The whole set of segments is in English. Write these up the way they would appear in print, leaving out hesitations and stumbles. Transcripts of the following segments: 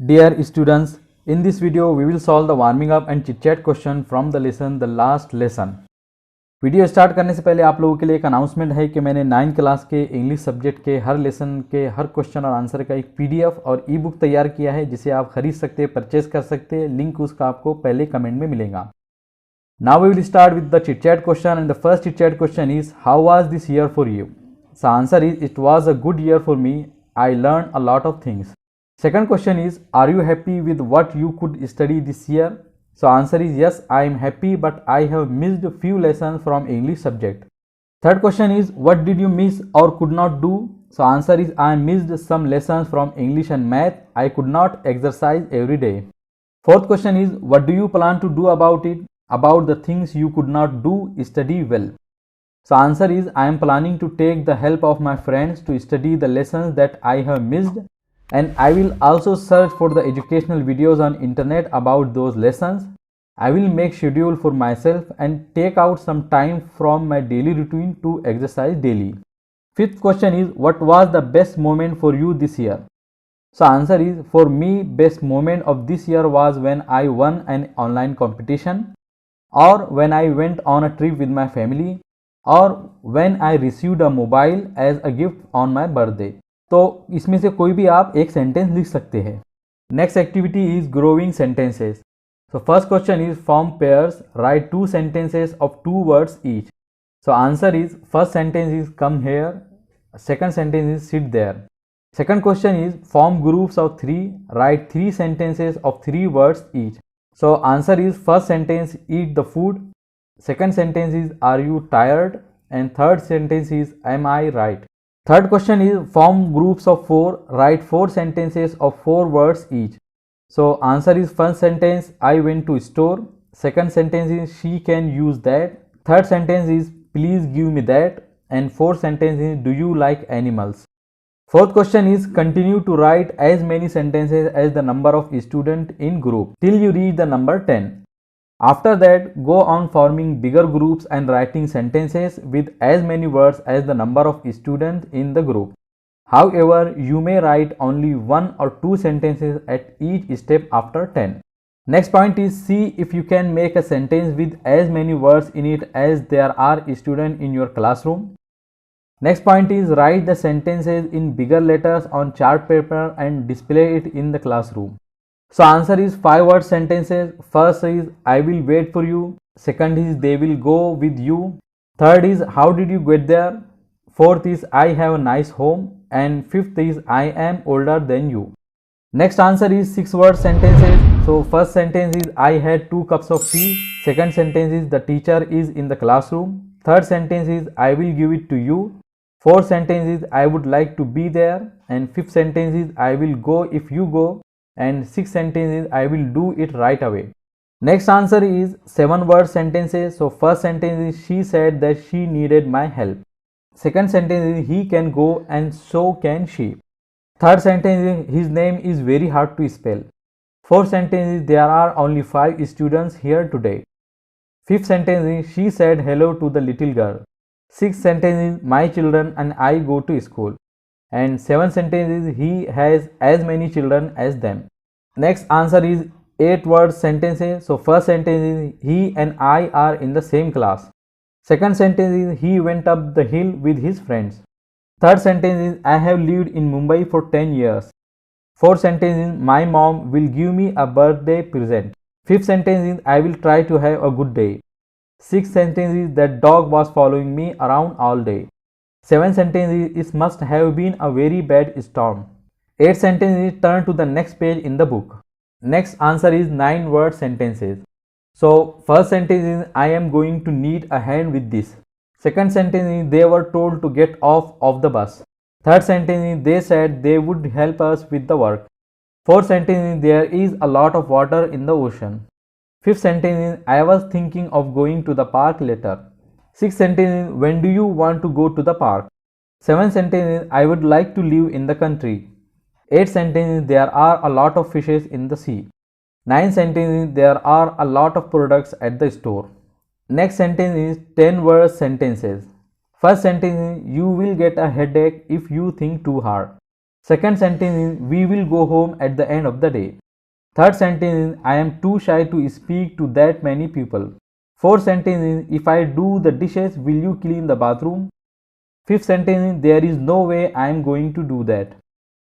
Dear students, in this video we will solve the warming up and chit chat question from the lesson the last lesson. Video start करने से पहले आप लोगों के लिए एक अनाउंसमेंट है कि मैंने 9th क्लास के इंग्लिश सब्जेक्ट के हर लेसन के हर क्वेश्चन और आंसर का एक पीडीएफ और ई बुक तैयार किया है जिसे आप खरीद सकते हैं, परचेज कर सकते हैं। लिंक उसका आपको पहले कमेंट में मिलेगा। Now we will start with the chit chat question and the first chit chat question is how was this year for you? So answer is it was a good year for me. I learn a lot of things. Second question is, are you happy with what you could study this year? So answer is yes, I am happy, but I have missed a few lessons from English subject. Third question is, what did you miss or could not do? So answer is I missed some lessons from English and math. I could not exercise every day. Fourth question is, what do you plan to do about it? About the things you could not do, study well. So answer is I am planning to take the help of my friends to study the lessons that I have missed. And I will also search for the educational videos on internet about those lessons. I will make schedule for myself and take out some time from my daily routine to exercise daily. Fifth question is, what was the best moment for you this year? So answer is, for me best moment of this year was when I won an online competition, or when I went on a trip with my family, or when I received a mobile as a gift on my birthday. तो इसमें से कोई भी आप एक sentence लिख सकते हैं। Next activity is growing sentences. So first question is form pairs, right 2 sentences of 2 words each. So answer is, first sentence is come here, second sentence is sit there. Second question is form groups of 3, write 3 sentences of 3 words each. So answer is, first sentence eat the food, second sentence is are you tired, and third sentence is am I right. Third question is form groups of 4, write 4 sentences of 4 words each. So answer is, first sentence I went to store, second sentence is she can use that, third sentence is please give me that, and fourth sentence is do you like animals. Fourth question is continue to write as many sentences as the number of students in group till you reach the number 10. After that, go on forming bigger groups and writing sentences with as many words as the number of students in the group. However, you may write only 1 or 2 sentences at each step after 10. Next point is see if you can make a sentence with as many words in it as there are students in your classroom. Next point is write the sentences in bigger letters on chart paper and display it in the classroom. So answer is 5 word sentences. First is I will wait for you, second is they will go with you, third is how did you get there, fourth is I have a nice home, and fifth is I am older than you. Next answer is 6 word sentences. So first sentence is I had 2 cups of tea, second sentence is the teacher is in the classroom, third sentence is I will give it to you, fourth sentence is I would like to be there, and fifth sentence is I will go if you go, and sixth sentence is I will do it right away. Next answer is 7 word sentences. So first sentence is she said that she needed my help, second sentence is he can go and so can she, third sentence is his name is very hard to spell, fourth sentence is there are only 5 students here today, fifth sentence is she said hello to the little girl, sixth sentence is my children and I go to school, and seventh sentence is he has as many children as them. Next answer is 8 word sentences. So first sentence is he and I are in the same class, second sentence is he went up the hill with his friends, third sentence is I have lived in Mumbai for 10 years, fourth sentence is my mom will give me a birthday present, fifth sentence is I will try to have a good day, sixth sentence is that dog was following me around all day, seventh sentence is it must have been a very bad storm, eighth sentence is turn to the next page in the book. Next answer is 9 word sentences. So first sentence is I am going to need a hand with this, second sentence is they were told to get off of the bus, third sentence is they said they would help us with the work, fourth sentence is there is a lot of water in the ocean, fifth sentence is I was thinking of going to the park later, sixth sentence is when do you want to go to the park, seventh sentence is I would like to live in the country, eighth sentence is there are a lot of fishes in the sea, ninth sentence is there are a lot of products at the store. Next sentence is 10 word sentences. First sentence is you will get a headache if you think too hard, Second sentence is we will go home at the end of the day. Third sentence is I am too shy to speak to that many people. Fourth sentence is if I do the dishes, will you clean the bathroom? Fifth sentence is there is no way I am going to do that.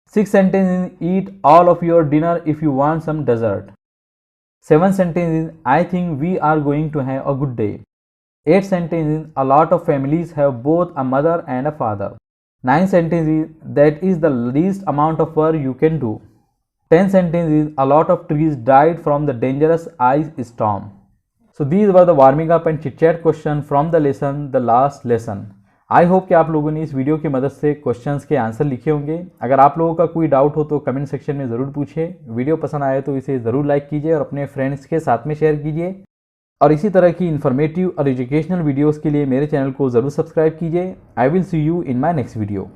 Sixth sentence is eat all of your dinner if you want some dessert. Seventh sentence is I think we are going to have a good day. Eighth sentence is a lot of families have both a mother and a father. Ninth sentence is that is the least amount of work you can do. 10th sentence is a lot of trees died from the dangerous ice storm. So these were the warming up and chit chat question from the lesson, the last lesson. I hope कि आप लोगों ने इस video की मदद से questions के answer लिखे होंगे। अगर आप लोगों का कोई डाउट हो तो कमेंट सेक्शन में ज़रूर पूछिए। वीडियो पसंद आए तो इसे ज़रूर लाइक कीजिए और अपने फ्रेंड्स के साथ में शेयर कीजिए। और इसी तरह की इन्फॉर्मेटिव और एजुकेशनल वीडियोस के लिए मेरे चैनल को ज़रूर सब्सक्राइब कीजिए। I will see you in my next video.